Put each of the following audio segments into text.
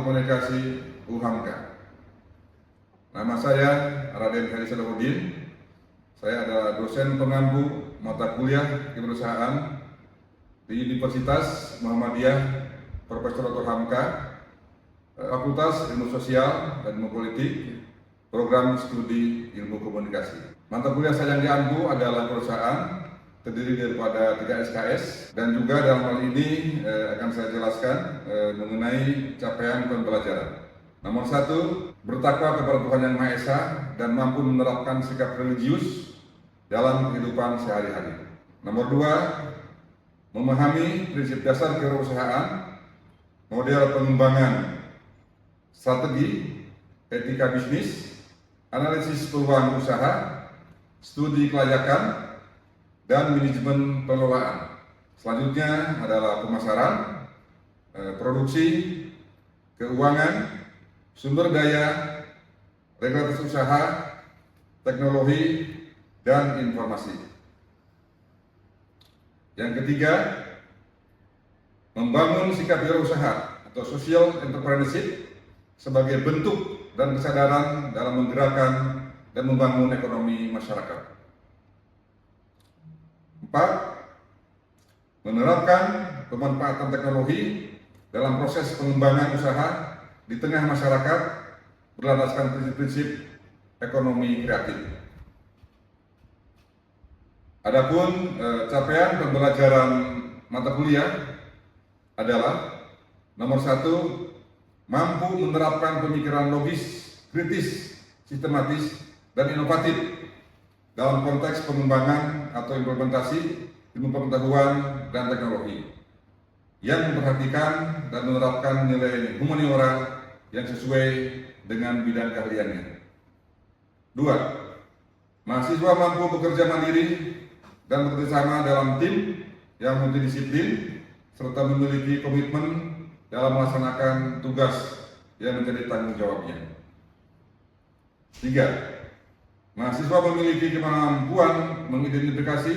Komunikasi UHAMKA. Nama saya Raden Heri Salahuddin. Saya adalah dosen pengampu mata kuliah kewirausahaan di Universitas Muhammadiyah Profesor Dr. Hamka, Fakultas Ilmu Sosial dan Ilmu Politik, Program Studi Ilmu Komunikasi. Mata kuliah saya yang diampu adalah perusahaan, terdiri daripada 3 SKS, dan juga dalam hal ini akan saya jelaskan mengenai capaian pembelajaran. Nomor 1, bertakwa kepada Tuhan Yang Maha Esa dan mampu menerapkan sikap religius dalam kehidupan sehari-hari. Nomor 2, memahami prinsip dasar kewirausahaan, model pengembangan, strategi, etika bisnis, analisis peluang usaha, studi kelayakan, dan manajemen pengelolaan. Selanjutnya adalah pemasaran, produksi, keuangan, sumber daya, regulasi usaha, teknologi, dan informasi. Yang ketiga, membangun sikap wirausaha atau social entrepreneurship sebagai bentuk dan kesadaran dalam menggerakkan dan membangun ekonomi masyarakat. 4. Menerapkan pemanfaatan teknologi dalam proses pengembangan usaha di tengah masyarakat berlandaskan prinsip-prinsip ekonomi kreatif. Adapun capaian pembelajaran mata kuliah adalah nomor 1, mampu menerapkan pemikiran logis, kritis, sistematis, dan inovatif dalam konteks pengembangan atau implementasi ilmu pengetahuan dan teknologi yang memperhatikan dan menerapkan nilai humaniora yang sesuai dengan bidang keahliannya. 2. Mahasiswa mampu bekerja mandiri dan bekerjasama dalam tim yang multidisiplin serta memiliki komitmen dalam melaksanakan tugas yang menjadi tanggung jawabnya. 3. Mahasiswa memiliki kemampuan mengidentifikasi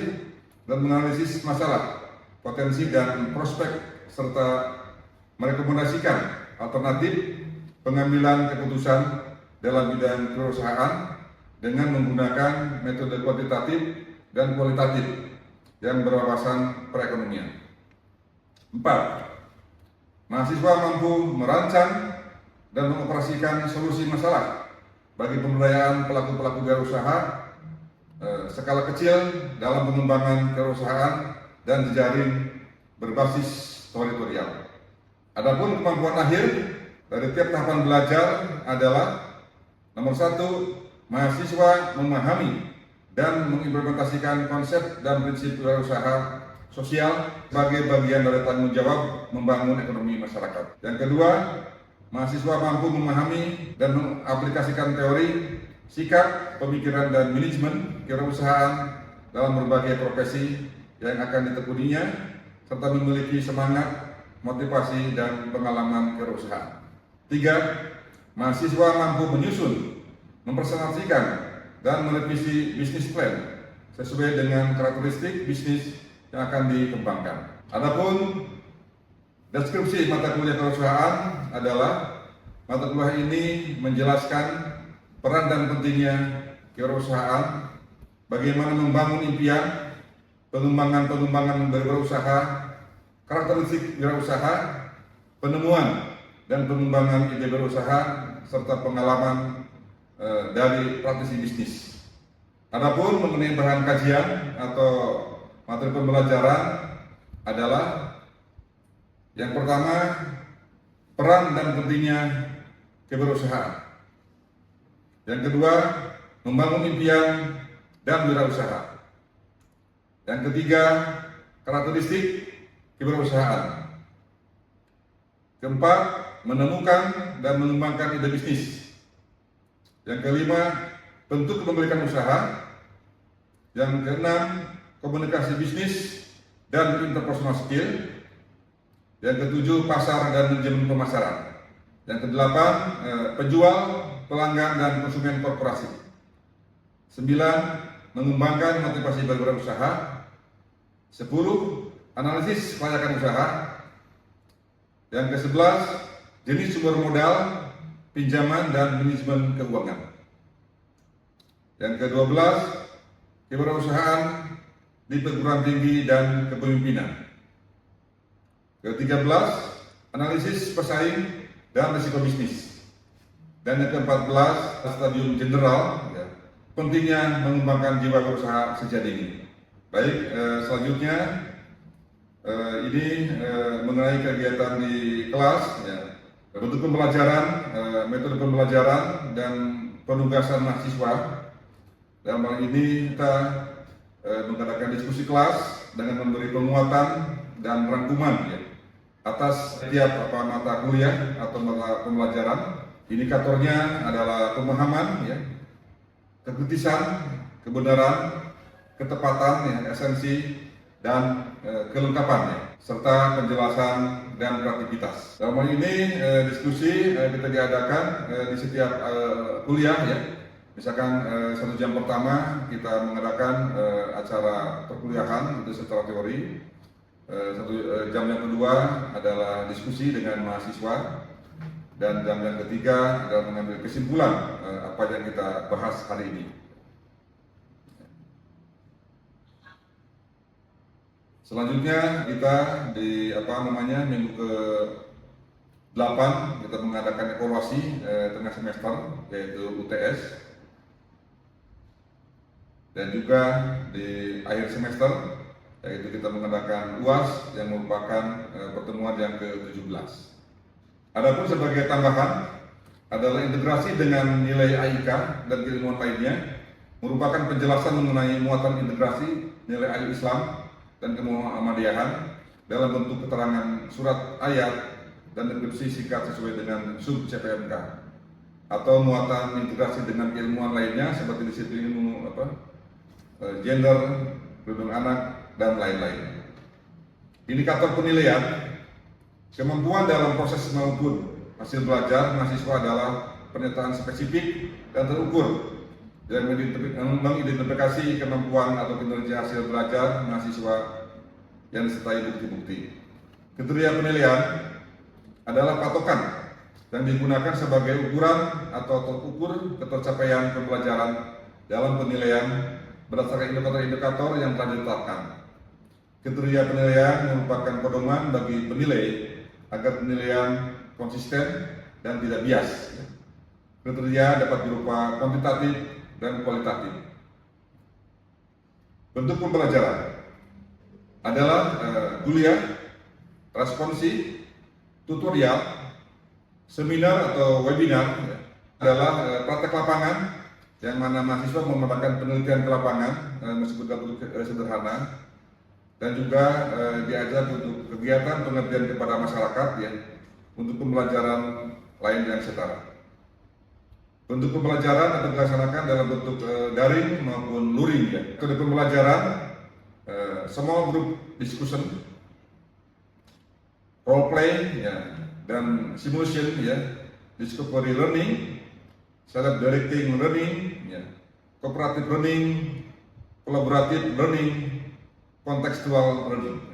dan menganalisis masalah, potensi dan prospek serta merekomendasikan alternatif pengambilan keputusan dalam bidang kewirausahaan dengan menggunakan metode kuantitatif dan kualitatif yang berwawasan perekonomian. 4. Mahasiswa mampu merancang dan mengoperasikan solusi masalah bagi pemberdayaan pelaku-pelaku wirausaha skala kecil dalam pengembangan kewirausahaan dan jejaring berbasis teritorial. Adapun kemampuan akhir dari tiap tahapan belajar adalah nomor 1, mahasiswa memahami dan mengimplementasikan konsep dan prinsip wirausaha sosial sebagai bagian dari tanggung jawab membangun ekonomi masyarakat. Yang kedua, mahasiswa mampu memahami dan mengaplikasikan teori, sikap, pemikiran, dan manajemen kewirausahaan dalam berbagai profesi yang akan ditekuninya, serta memiliki semangat, motivasi, dan pengalaman kewirausahaan. 3. Mahasiswa mampu menyusun, mempresentasikan, dan merevisi bisnis plan sesuai dengan karakteristik bisnis yang akan dikembangkan. Adapun deskripsi mata kuliah kewirausahaan adalah mata kuliah ini menjelaskan peran dan pentingnya kewirausahaan, bagaimana membangun impian, pengembangan berwirausaha, karakteristik wirausaha, penemuan dan pengembangan ide berusaha, serta pengalaman dari praktisi bisnis. Adapun mengenai bahan kajian atau materi pembelajaran adalah yang pertama, peran dan pentingnya kewirausahaan. Yang kedua, membangun impian dan wirausaha. Yang ketiga, karakteristik kewirausahaan. Keempat, menemukan dan mengembangkan ide bisnis. Yang kelima, bentuk kepemilikan usaha. Yang keenam, komunikasi bisnis dan interpersonal skill. Yang ketujuh, pasar dan manajemen pemasaran. Yang kedelapan, penjual, pelanggan, dan konsumen korporasi. 9. Mengembangkan motivasi berwirausaha. 10. Analisis kelayakan usaha. Yang ke-11, jenis sumber modal, pinjaman dan manajemen keuangan. Yang ke-12, kewirausahaan di perguruan tinggi dan kepemimpinan. Ke-13, analisis pesaing dan risiko bisnis. Dan yang ke-14, stadium general, ya, pentingnya mengembangkan jiwa berusaha sejati ini. Baik, selanjutnya ini mengenai kegiatan di kelas, ya, bentuk pembelajaran, metode pembelajaran dan penugasan mahasiswa. Dalam hal ini kita mengadakan diskusi kelas dengan memberi penguatan dan rangkuman, ya, atas setiap mata kuliah atau mata pembelajaran. Indikatornya adalah pemahaman, ya, kekritisan, kebenaran, ketepatan, ya, esensi, dan kelengkapan, ya, serta penjelasan dan kreativitas. Dalam hal ini diskusi kita diadakan di setiap kuliah, ya. Misalkan 1 jam pertama kita mengadakan acara perkuliahan itu secara teori. 1 jam yang kedua adalah diskusi dengan mahasiswa, dan jam yang ketiga adalah mengambil kesimpulan apa yang kita bahas hari ini. Selanjutnya kita di minggu ke-8 kita mengadakan evaluasi tengah semester, yaitu UTS. Dan juga di akhir semester, yaitu kita mengadakan UAS yang merupakan pertemuan yang ke-17. Adapun sebagai tambahan adalah integrasi dengan nilai AIK dan keilmuan lainnya, merupakan penjelasan mengenai muatan integrasi nilai AIK Islam dan kemuhammadiyahan dalam bentuk keterangan surat ayat dan deskripsi singkat sesuai dengan sub CPMK, atau muatan integrasi dengan keilmuan lainnya seperti disiplin ilmu gender, perlindungan anak, dan lain-lain. Indikator penilaian kemampuan dalam proses maupun hasil belajar mahasiswa adalah pernyataan spesifik dan terukur yang mengidentifikasi kemampuan atau kinerja hasil belajar mahasiswa yang disertai bukti-bukti. Kriteria penilaian adalah patokan yang digunakan sebagai ukuran atau tolak ukur ketercapaian pembelajaran dalam penilaian berdasarkan indikator-indikator yang telah ditetapkan. Kriteria penilaian merupakan pedoman bagi penilai agar penilaian konsisten dan tidak bias. Kriteria dapat berupa kuantitatif dan kualitatif. Bentuk pembelajaran adalah kuliah, responsi, tutorial, seminar atau webinar, ya, adalah praktek lapangan yang mana mahasiswa mengembangkan penelitian ke lapangan meskipun bentuk sederhana, dan juga diajar untuk kegiatan pengabdian kepada masyarakat, ya, untuk pembelajaran lain yang setara. Bentuk pembelajaran akan dilaksanakan dalam bentuk daring maupun luring, ya. Metode pembelajaran small group discussion, role play, ya, dan simulation, ya, discovery learning, self-directing learning, ya, cooperative learning, collaborative learning, contextual learning.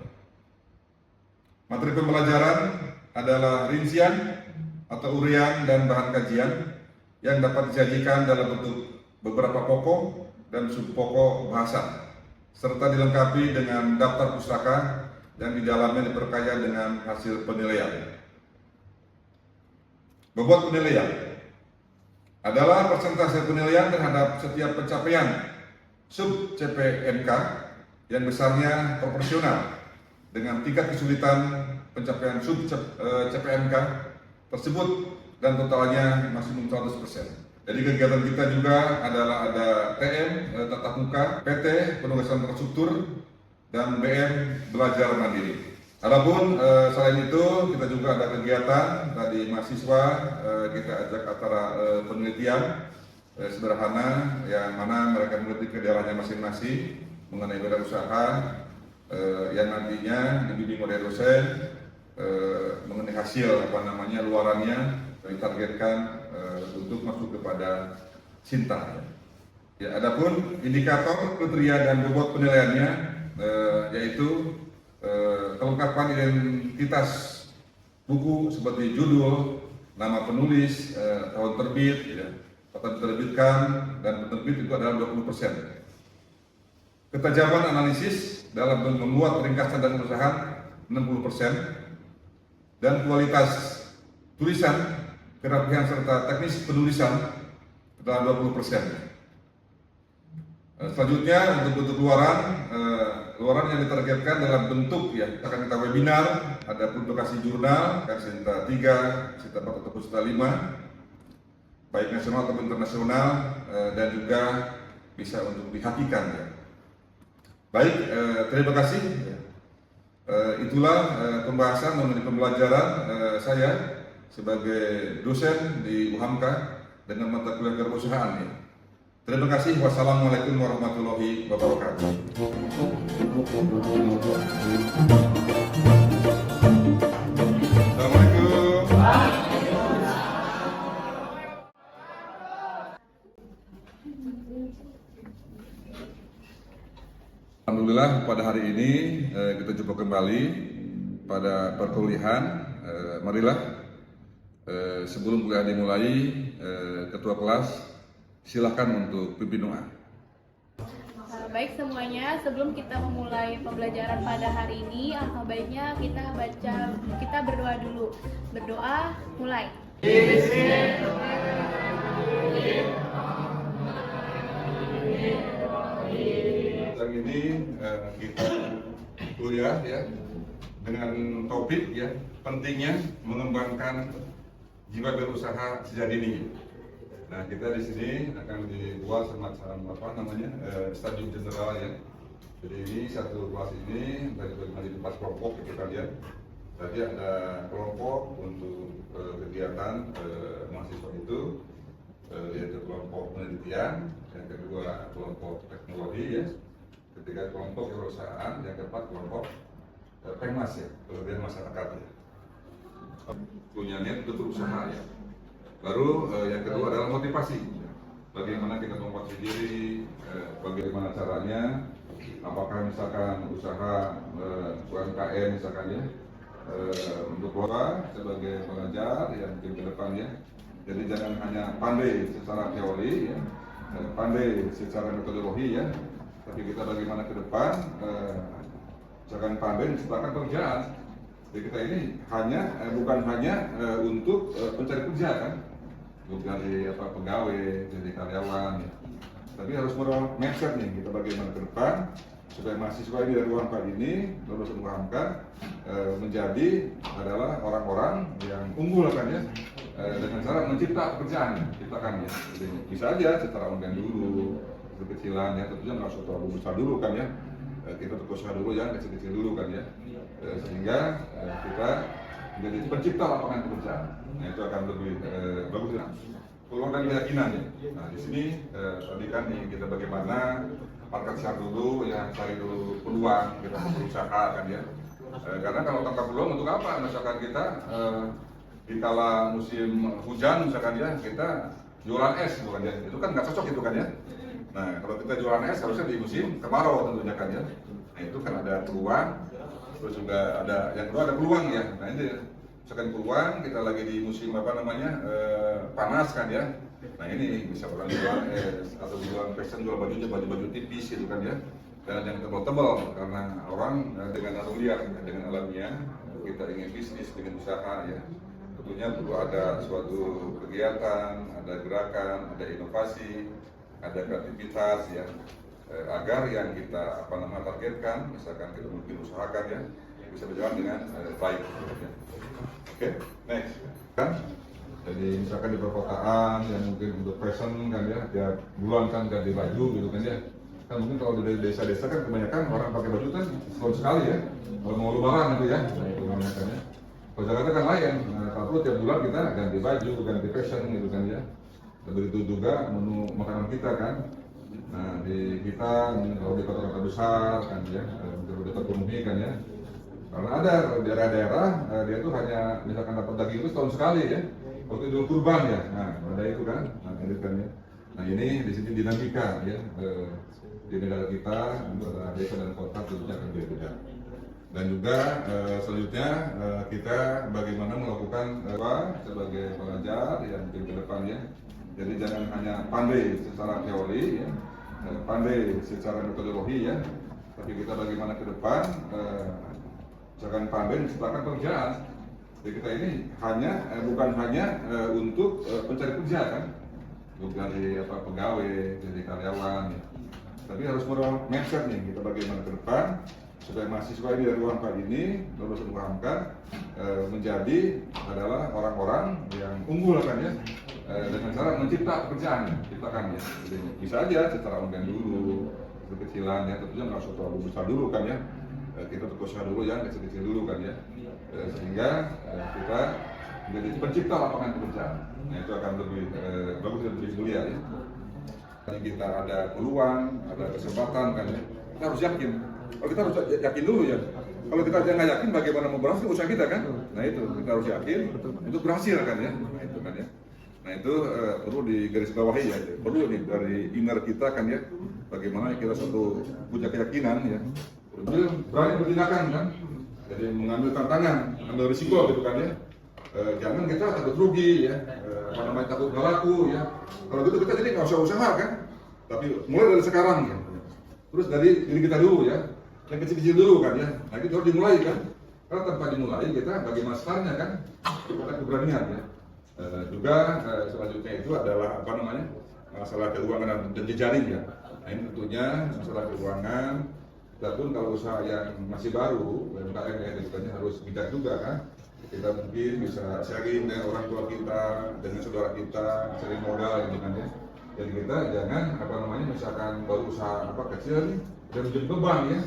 Materi pembelajaran adalah rincian atau urian dan bahan kajian yang dapat disajikan dalam bentuk beberapa pokok dan subpokok bahasa, serta dilengkapi dengan daftar pustaka yang di dalamnya diperkaya dengan hasil penilaian. Bobot penilaian adalah persentase penilaian terhadap setiap pencapaian sub CPMK yang besarnya proporsional dengan tingkat kesulitan pencapaian sub CPMK tersebut dan totalnya maksimum 100%. Jadi kegiatan kita juga adalah ada TM, tatap muka, PT, penugasan terstruktur, dan BM, belajar mandiri. Adapun selain itu kita juga ada kegiatan tadi mahasiswa kita ajak acara penelitian sederhana yang mana mereka meneliti ke daerahnya masing-masing mengenai wirausaha yang nantinya dibimbing oleh dosen mengenai hasil luarannya ditargetkan untuk masuk kepada Sinta. Ya, adapun indikator, kriteria dan bobot penilaiannya yaitu kelengkapan identitas buku seperti judul, nama penulis, tahun terbit, ya, kota diterbitkan, dan penerbit itu adalah 20%. Ketajaman analisis dalam membuat ringkasan dan perusahaan 60%, dan kualitas tulisan, kerapihan serta teknis penulisan adalah 20%. Selanjutnya untuk bentuk luaran yang ditargetkan dalam bentuk ya akan kita webinar, ada publikasi jurnal, Sinta 3, Sinta 4 ataupun Sinta 5, baik nasional ataupun internasional, dan juga bisa untuk dihakikan ya. Baik, terima kasih. Itulah pembahasan mengenai pembelajaran saya sebagai dosen di UHAMKA dengan mata kuliah kewirausahaan ya. Terima kasih. Wassalamualaikum warahmatullahi wabarakatuh. Assalamualaikum. Alhamdulillah pada hari ini kita jumpa kembali pada perkuliahan. Marilah sebelum kuliah dimulai, ketua kelas silakan untuk pimpin doa. Baik semuanya, sebelum kita memulai pembelajaran pada hari ini, alangkah baiknya kita berdoa dulu. Berdoa, mulai. Yang ini kita kuliah ya dengan topik ya pentingnya mengembangkan jiwa berusaha sejak dini. Nah, kita di sini akan dibuat semacam stadium general ya. Jadi ini satu kelas ini dari bagi 4 kelompok kita lihat. Tadi ada kelompok untuk kegiatan mahasiswa itu, yaitu kelompok penelitian, yang kedua kelompok teknologi ya, ketiga kelompok perusahaan, yang keempat kelompok pengmas ya, pengabdian masyarakat ya. Punya niat untuk berusaha ya. Baru yang kedua adalah motivasi. Bagaimana kita memotivasi diri, bagaimana caranya, apakah misalkan usaha UMKM misalkan ya, untuk keluarga sebagai pengajar yang mungkin ke depan ya. Jadi jangan hanya pandai secara teori ya, pandai secara metodologi ya, tapi kita bagaimana ke depan, jangan pandai menciptakan pekerjaan. Jadi kita ini bukan hanya untuk pencari kerja kan, untuk dari pegawai, jadi karyawan ya. Tapi harus merubah mindset nih kita bagaimana ke depan supaya mahasiswa ini dari UHAMKA ini lulusan UHAMKA menjadi adalah orang-orang yang unggul kan ya, dengan cara mencipta pekerjaan, ciptakan ya. Jadi bisa aja secara online dulu, kecil-kecilan ya, tentunya nggak usah terlalu besar dulu kan ya. Kita berusaha dulu ya, kecil-kecil dulu kan ya, sehingga kita menjadi pencipta lapangan pekerjaan. Nah itu akan lebih bagus ya. Peluang dan keyakinan ya. Nah di sini tadi kan kita bagaimana market share dulu ya, cari dulu peluang kita berusaha kan ya. Karena kalau tanpa peluang untuk apa? Misalkan kita di kala musim hujan misalkan ya, kita jualan es bukan ya, itu kan nggak cocok itu kan ya. Nah kalau kita jualan es harusnya di musim kemarau tentunya kan ya. Nah itu kan ada peluang, terus juga ada yang kedua ada peluang ya. Nah ini misalkan peluang kita lagi di musim panas kan ya. Nah ini bisa orang jualan es atau jualan fashion, jual bajunya baju-baju tipis gitu kan ya. Dan yang tebal-tebal karena orang dengan alamiah kita ingin bisnis dengan usaha ya. Tentunya perlu ada suatu kegiatan, ada gerakan, ada inovasi, ada kreativitas ya, agar yang kita targetkan, misalkan kita mungkin usahakan ya, bisa berjalan dengan baik. Ya. Oke, next. Kan? Jadi misalkan di perkotaan yang mungkin untuk fashion kan ya, tiap bulan kan ganti baju gitu kan ya. Kan mungkin kalau di desa-desa kan kebanyakan orang pakai baju kan setahun sekali ya, kalau mau lebaran gitu ya. Nah itu kebanyakan ya. Kalau Jakarta kan lain, kalau tiap bulan kita ganti baju, ganti fashion gitu kan ya. Begitu juga menu makanan kita kan. Nah di kita kalau di kota-kota besar kan ya, sudah terpenuhi kan ya. Karena ada daerah-daerah dia tuh hanya misalkan dapat daging itu setahun sekali ya. Waktu Idul Kurban ya, nah ada itu kan, nah ini kan ya. Nah ini di sini dinamika ya, di negara kita antara desa dan kota tentunya akan berbeda. Dan juga selanjutnya kita bagaimana melakukan sebagai pengajar yang ke depan ya. Jadi jangan hanya pandai secara teori ya, pandai secara metodologi ya, tapi kita bagaimana ke depan jangan pandai menciptakan pekerjaan. Jadi kita ini bukan hanya untuk pencari kerja kan, untuk dari pegawai, dari karyawan ya. Tapi harus merubah mindset nih kita bagaimana ke depan supaya mahasiswa ini dari ruang ini lulus UMK menjadi adalah orang-orang yang unggul kan ya, dengan cara mencipta pekerjaan, ciptakan ya. Jadi, bisa aja secara online dulu, kecil-kecilan ya, tentunya nggak usah terlalu besar dulu kan ya. Kita berusaha dulu ya, kecil-kecil dulu kan ya, sehingga kita menjadi pencipta lapangan pekerjaan. Nah itu akan lebih bagus dan lebih mulia ya. Kita ada peluang, ada kesempatan kan ya, kita harus yakin. Kalau kita harus yakin dulu ya. Kalau kita nggak yakin, bagaimana mau berhasil usaha kita kan? Nah itu kita harus yakin itu berhasil kan ya. Nah itu kan ya. Nah itu perlu digarisbawahi ya. Perlu nih dari inner kita kan ya. Bagaimana kita suatu punya keyakinan ya. Berani bertindakan kan. Jadi mengambil tantangan, ambil risiko gitu kan ya. Jangan kita takut rugi ya. Takut nggak laku ya. Kalau gitu kita jadi nggak usah usaha kan. Tapi mulai dari sekarang ya. Terus dari diri kita dulu ya. Yang kecil-kecil dulu kan ya. Nah itu harus dimulai kan. Karena tanpa dimulai kita bagaimana startnya kan. Kita keberanian ya. Juga selanjutnya itu adalah masalah keuangan dan jejaring ya. Nah ini tentunya masalah keuangan. Kita pun kalau usaha yang masih baru, UMKM ya, tentunya harus bijak juga kan. Kita mungkin bisa sharing dengan orang tua kita, dengan saudara kita, sharing modal gitu kan ya. Jadi kita jangan misalkan baru usaha kecil dan menjadi beban ya.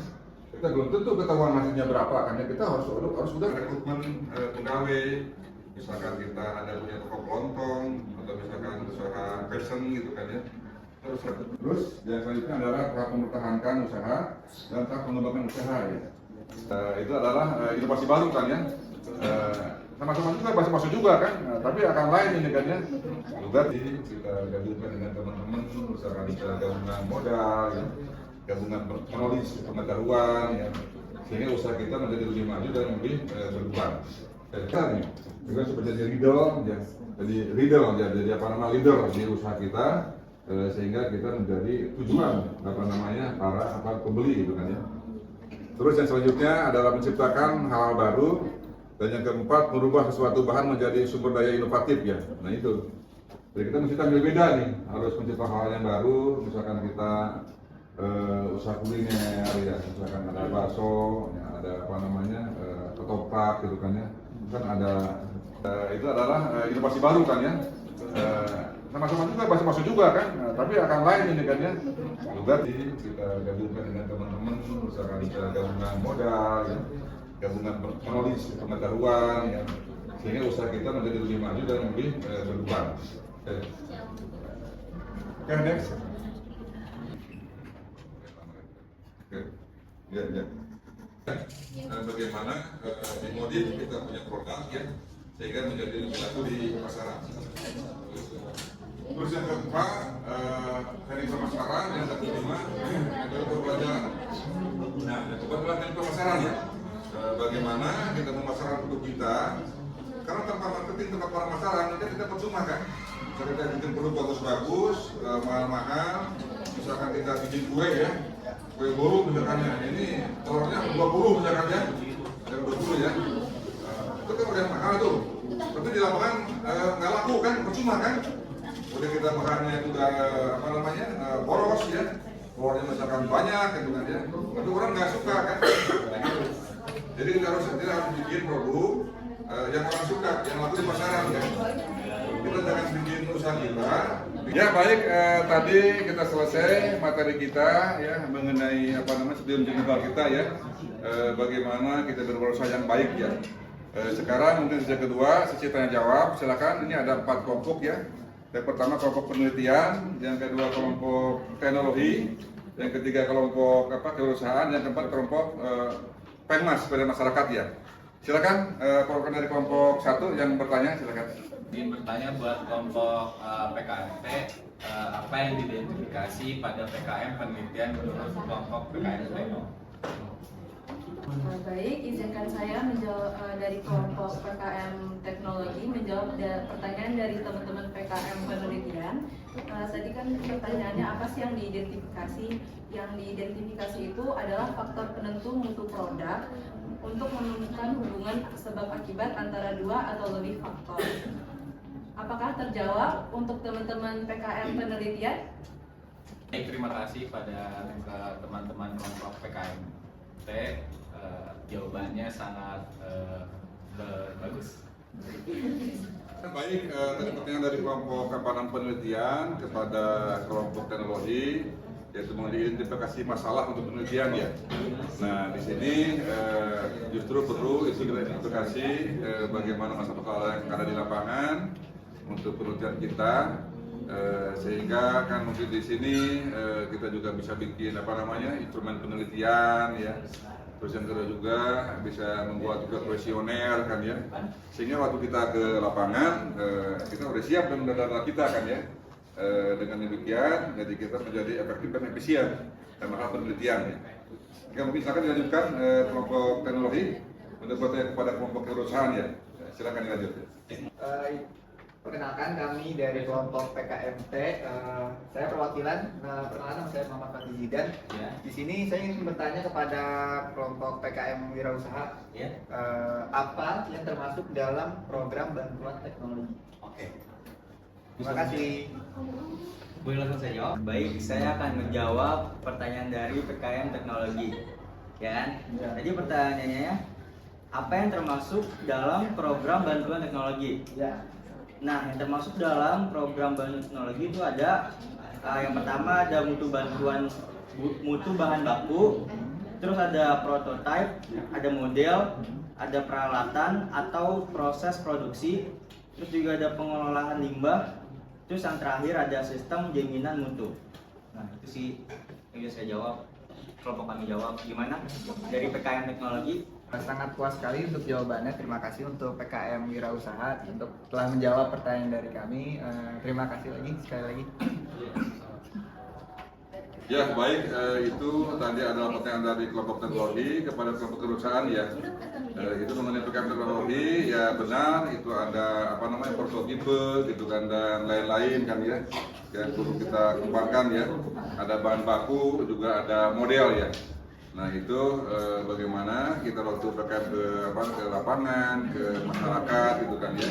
Kita belum tentu ketahuan hasilnya berapa kan ya. Kita harus sudah rekrutmen pegawai. Misalkan kita ada punya toko kelontong atau misalkan usaha fashion gitu kan ya. Terus yang selanjutnya adalah tahap mempertahankan usaha dan tahap mengembangkan usaha ya. Itu adalah inovasi baru kan ya. Sama-sama juga masuk juga kan, tapi akan lain ini kan ya. Juga kita gabungkan dengan teman-teman, misalkan kita gabungan modal, ya, gabungan knowledge, pengetahuan, ya, sehingga usaha kita menjadi lebih maju dan lebih berkembang. Kita seperti jadi leader, ya, jadi leader di usaha kita, sehingga kita menjadi tujuan para pembeli gitu kan ya. Terus yang selanjutnya adalah menciptakan hal-hal baru. Dan yang keempat, merubah sesuatu bahan menjadi sumber daya inovatif ya. Nah itu. Jadi kita mesti tampil beda nih, harus mencipta hal yang baru. Misalkan kita usaha kuliner ya, misalkan ada bakso, ya, ada ketoprak gitu kan ya. Kan ada itu adalah inovasi baru kan ya. Sama-sama juga masuk juga kan, tapi akan lain ini kan ya. Juga kita gabungkan dengan teman-teman, misalkan kita gabungan modal ya, gabungan knowledge, pengetahuan ya, sehingga usaha kita menjadi lebih maju dan lebih berkembang. Oke, next. Oke, ya. Bagaimana dimodif kita punya produk ya, sehingga menjadi lebih laku di pasaran. Terus yang keempat, teknik pemasaran, yang kelima adalah pembelajaran. Nah, itu adalah teknik pemasaran ya. Bagaimana kita memasarkan produk kita, karena tanpa marketing, tanpa pemasaran kita percuma kan. Misalkan kita bikin produk bagus-bagus, mahal-mahal, misalkan kita bikin kue ya, kue burung misalkan ya, ini telurnya 20 misalkan ya, ada 20 ya, itu kan udah mahal tuh, tapi di lapangan nggak laku kan, percuma kan. Udah kita makannya udah boros ya, telurnya misalkan banyak gitu kan ya, tapi orang nggak suka kan. Jadi kita harus bikin produk yang orang suka, yang laku di pasaran ya. Kita jangan bikin usaha kita. Ya baik, tadi kita selesai materi kita ya mengenai sebelum jenderal kita ya, bagaimana kita berusaha yang baik ya. Sekarang mungkin sesi kedua, sesi tanya jawab. Silakan, ini ada 4 kelompok ya. Yang pertama kelompok penelitian, yang kedua kelompok teknologi, yang ketiga kelompok kewirausahaan, yang keempat kelompok Penmas pada masyarakat ya. Silakan dari kelompok 1 yang bertanya, silakan. Ingin bertanya buat kelompok PKMP, apa yang diidentifikasi pada PKM penelitian menurut kelompok PKMP? Baik, izinkan saya menjawab dari kelompok PKM Teknologi menjawab pertanyaan dari teman-teman PKM Penelitian. Tadi kan pertanyaannya apa sih yang diidentifikasi? Yang diidentifikasi itu adalah faktor penentu mutu produk untuk menemukan hubungan sebab akibat antara dua atau lebih faktor. Apakah terjawab untuk teman-teman PKM Penelitian? Baik, terima kasih pada teman-teman kelompok PKMT. Jawabannya sangat bagus. Baik, tadi pertanyaan dari kelompok kapanan penelitian kepada kelompok teknologi, yaitu mengidentifikasi masalah untuk penelitian ya. Nah, di sini justru perlu itu identifikasi bagaimana masalah yang ada di lapangan untuk penelitian kita, sehingga kan mungkin di sini kita juga bisa bikin instrumen penelitian ya. Terus yang kedua juga bisa membuat juga kuesioner kan ya, sehingga waktu kita ke lapangan kita udah siap dengan data kita kan ya. Dengan demikian jadi kita menjadi efektif dan efisien dalam hal penelitian ya. Oke, mungkin silakan dilanjutkan kelompok teknologi untuk bertanya kepada kelompok kewirausahaan ya. Silakan dilanjut. Perkenalkan, kami dari kelompok PKMT. Saya perwakilan. Perkenalkan, nama saya Muhammad Fadli Zidan. Ya. Di sini saya ingin bertanya kepada kelompok PKM Wirausaha. Ya. Apa yang termasuk dalam program bantuan teknologi? Oke. Terima kasih. Boleh langsung saya jawab? Baik, saya akan menjawab pertanyaan dari PKM Teknologi. Ya kan? Jadi pertanyaannya, apa yang termasuk dalam program bantuan teknologi? Ya. Nah, yang termasuk dalam program bantuan teknologi itu ada yang pertama ada mutu bahan baku, terus ada prototype, ada model, ada peralatan atau proses produksi, terus juga ada pengelolaan limbah, terus yang terakhir ada sistem jaminan mutu. Nah, itu sih yang bisa saya jawab, kelompok kami jawab. Gimana dari PKM Teknologi? Sangat puas sekali untuk jawabannya. Terima kasih untuk PKM Wirausaha untuk telah menjawab pertanyaan dari kami. Terima kasih lagi sekali lagi. Ya baik, itu tadi adalah pertanyaan dari kelompok teknologi kepada kelompok kewirausahaan ya. Itu mengenai PKM teknologi ya, benar itu ada prototipe gitu kan dan lain-lain kan ya yang perlu kita kembangkan ya. Ada bahan baku juga ada model ya. Nah itu bagaimana kita waktu PKM ke lapangan, ke masyarakat gitu kan ya,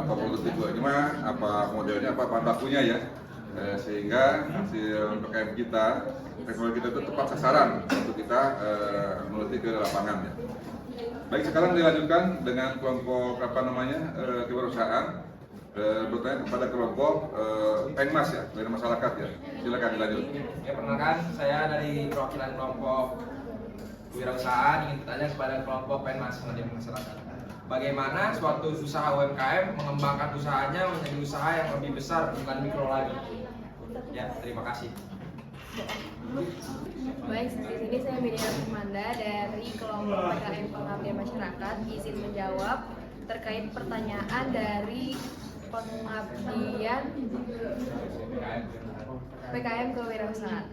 apa prototipenya, apa modelnya, apa bahan bakunya ya, sehingga hasil PKM kita, teknologi kita itu tepat sasaran untuk kita meneliti ke lapangan ya. Baik, sekarang dilanjutkan dengan kelompok kewirausahaan, bertanya kepada kelompok Pengmas ya, dari masyarakat ya. Silakan dilanjut. Ya, perkenalkan saya dari perwakilan kelompok kewirausahaan ingin bertanya kepada kelompok Pengmas dari masyarakat. Bagaimana suatu usaha UMKM mengembangkan usahanya menjadi usaha yang lebih besar bukan mikro lagi? Ya, terima kasih. Baik, di sini saya Media Sumanda dari kelompok PKM Pengabdian Masyarakat izin menjawab terkait pertanyaan dari pengabdian PKM kewirausahaan.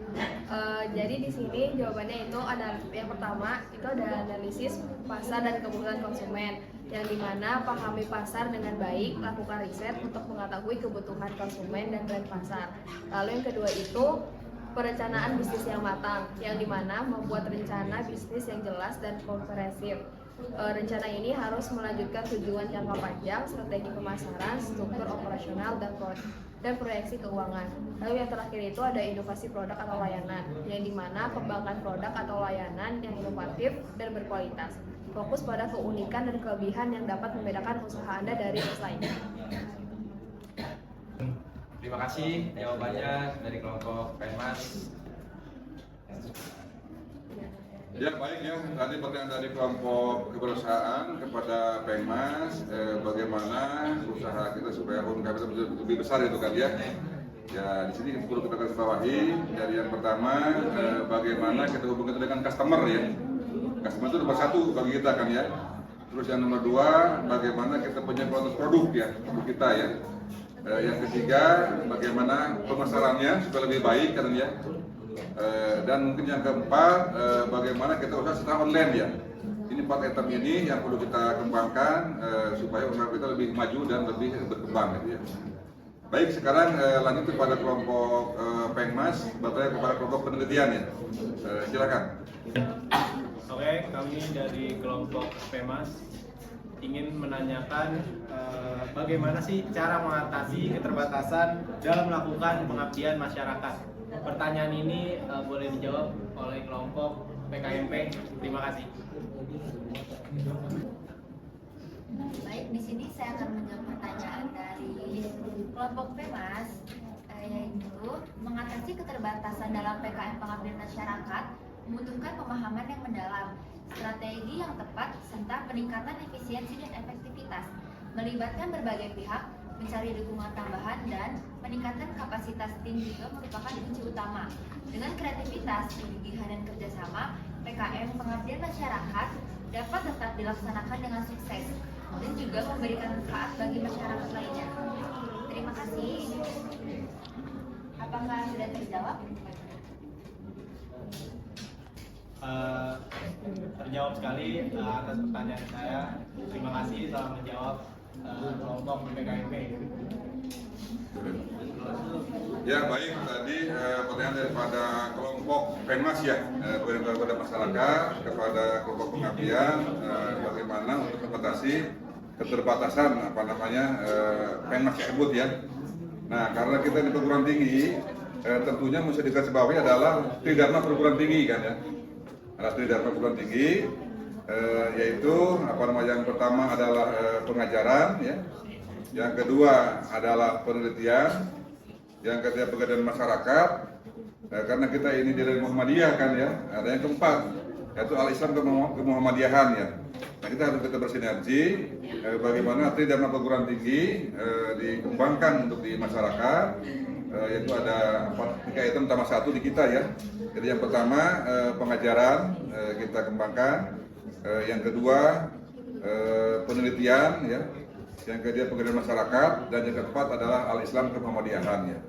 Jadi di sini jawabannya itu ada yang pertama itu ada analisis pasar dan kebutuhan konsumen, yang dimana pahami pasar dengan baik, lakukan riset untuk mengetahui kebutuhan konsumen dan tren pasar. Lalu yang kedua itu perencanaan bisnis yang matang, yang dimana membuat rencana bisnis yang jelas dan komprehensif. Rencana ini harus melanjutkan tujuan jangka panjang, strategi pemasaran, struktur operasional, dan proyeksi keuangan. Lalu yang terakhir itu ada inovasi produk atau layanan, yang dimana kembangkan produk atau layanan yang inovatif dan berkualitas. Fokus pada keunikan dan kelebihan yang dapat membedakan usaha Anda dari pesaingnya. Terima kasih jawabannya dari kelompok Pengmas. Ya baik ya, tadi pertanyaan dari kelompok kewirausahaan kepada Pengmas, bagaimana usaha kita supaya UMKM kita lebih besar itu kan ya. Ya di sini perlu kita garis bawahi. Dari yang pertama, bagaimana kita hubungan dengan customer ya. Customer itu nomor satu bagi kita kan ya. Terus yang nomor dua, bagaimana kita punya kualitas produk ya untuk kita ya. Yang ketiga, bagaimana pemasarannya supaya lebih baik kan ya. Dan mungkin yang keempat, bagaimana kita usaha secara online ya. Ini 4 item ini yang perlu kita kembangkan supaya usaha kita lebih maju dan lebih berkembang gitu ya. Baik, sekarang lanjut kepada kelompok Pengmas, bertanya kepada kelompok penelitian ya. Silakan. Oke, kami dari kelompok PEMAS ingin menanyakan bagaimana sih cara mengatasi keterbatasan dalam melakukan pengabdian masyarakat. Pertanyaan ini boleh dijawab oleh kelompok PKMP. Terima kasih. Baik, di sini saya akan menjawab pertanyaan dari kelompok PEMAS, yaitu mengatasi keterbatasan dalam PKM pengabdian masyarakat membutuhkan pemahaman yang mendalam, strategi yang tepat, serta peningkatan efisiensi dan efektivitas, melibatkan berbagai pihak, mencari dukungan tambahan, dan meningkatkan kapasitas tim juga merupakan kunci utama. Dengan kreativitas, kegigihan, dan kerjasama, PKM pengabdian masyarakat dapat tetap dilaksanakan dengan sukses dan juga memberikan manfaat bagi masyarakat lainnya. Terima kasih. Apakah sudah terjawab? Terjawab sekali atas pertanyaan saya. Terima kasih telah menjawab kelompok PKMP. Ya baik, tadi pertanyaan daripada kelompok Pengmas ya, kepada masyarakat, kepada kelompok pengabdian, bagaimana untuk mengatasi keterbatasan Pengmas tersebut ya. Nah, karena kita di perguruan tinggi, tentunya mesti digarisbawahi adalah tridharma perguruan tinggi kan ya. Ada tridharma perguruan tinggi, yaitu yang pertama adalah pengajaran ya, yang kedua adalah penelitian, yang ketiga pengabdian masyarakat. Karena kita ini dari Muhammadiyah kan ya, ada yang keempat yaitu al-Islam kemuhammadiyahan ya. Nah, kita harus bersinergi bagaimana tridharma perguruan tinggi dikembangkan untuk di masyarakat, yaitu ada 3 item tambah 1 di kita ya. Jadi yang pertama pengajaran kita kembangkan, yang kedua penelitian ya, yang ketiga pengabdian masyarakat, dan yang keempat adalah al-Islam kemuhammadiyahan ya.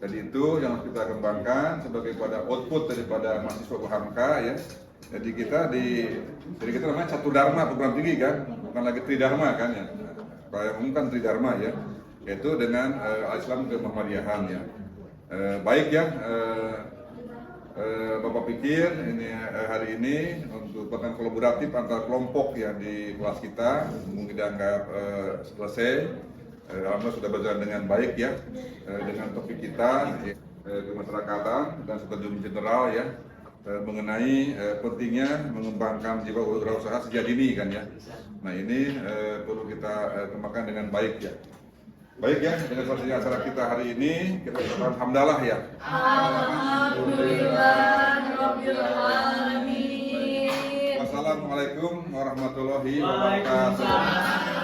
Jadi itu yang harus kita kembangkan sebagai pada output daripada mahasiswa UHAMK ya. Jadi kita namanya satu dharma perguruan tinggi kan, bukan lagi tridharma kan ya. Yang umum kan tridharma ya, yaitu dengan al-Islam kemuhammadiyahan ya. Baik ya, Bapak pikir ini hari ini untuk pertemuan kolaboratif antar kelompok ya di kelas kita mungkin dianggap selesai. Alhamdulillah sudah berjalan dengan baik ya, dengan topik kita kemasyarakatan dan strategi general ya, mengenai pentingnya mengembangkan jiwa wirausaha sejak dini kan ya. Nah ini perlu kita kembangkan dengan baik ya. Baik ya, dengan selesai acara kita hari ini kita ucapkan hamdalah ya. Alhamdulillahirobbilalamin. Wassalamualaikum warahmatullahi wabarakatuh.